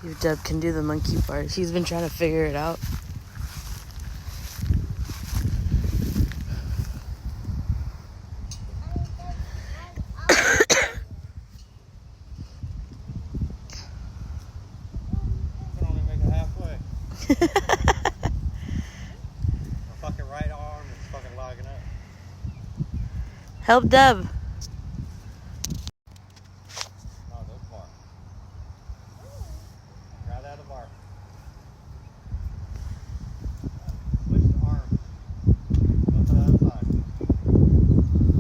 See if Deb can do the monkey part. She's been trying to figure it out. My fucking right arm is fucking logging up. Help Deb. Oh, the bar. Grab out of the bar. Switch the arm. Go to the other side.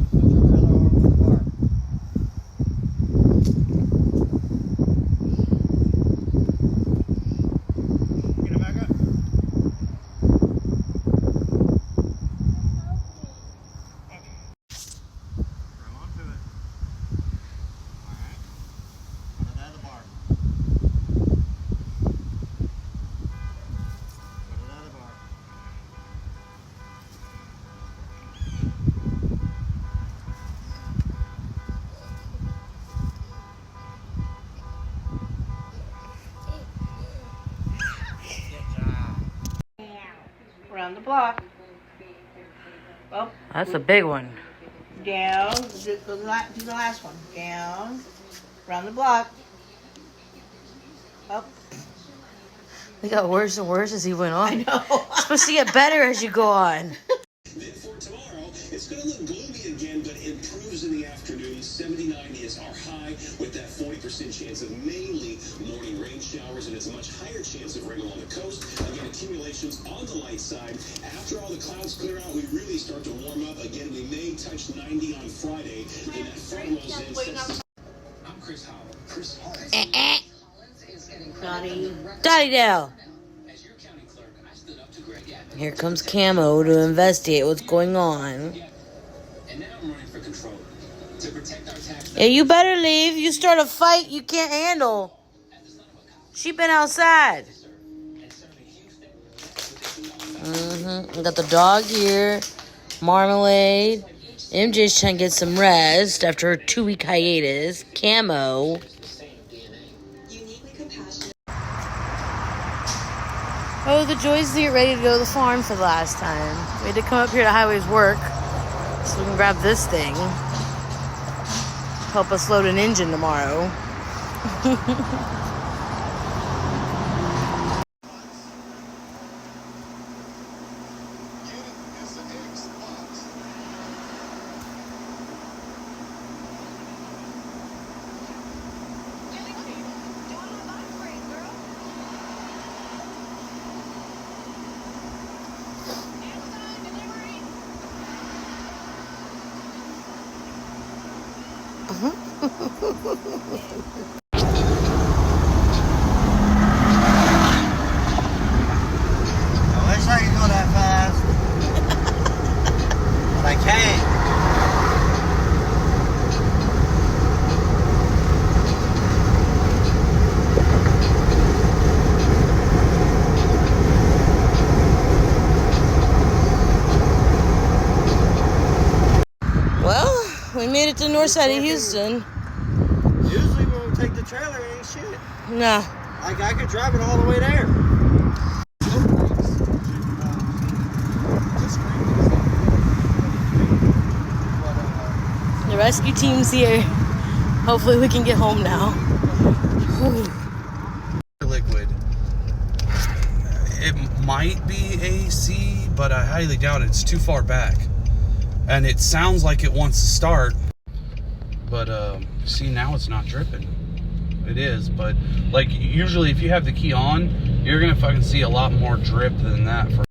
Switch your other arm with the bar. Get it back up. Around the block. Up. That's a big one. Down. Do the last one. Down. Around the block. Up. It got worse and worse as he went on. I know. It's supposed to get better as you go on. Then for tomorrow, it's going to look gloomy again, but improves in the afternoon. 79 is our high, with that 40% chance of mainly morning rain showers, and it's a much higher chance of rain along the coast. Again, accumulations on the light side. After all the clouds clear out, we really start to warm up. Again, we may touch 90 on Friday. Then that front rolls in. I'm Chris Howell. Chris Howell. Dottie Dale. Here comes Camo to investigate what's going on. Yeah, you better leave. You start a fight you can't handle. She been outside. Got the dog here. Marmalade. MJ's trying to get some rest after a 2-week hiatus. Camo. Oh, the Joys to get ready to go to the farm for the last time. We had to come up here to Highways work so we can grab this thing. Help us load an engine tomorrow. I wish I could go that fast, but I can't. Well, we made it to the north side of Houston. Usually when we take the trailer, it ain't shit. No. Like, I could drive it all the way there. The rescue team's here. Hopefully we can get home now. Liquid. It might be AC, but I highly doubt it. It's too far back. And it sounds like it wants to start. But, see, now it's not dripping. It is, but, like, usually if you have the key on, you're gonna fucking see a lot more drip than that for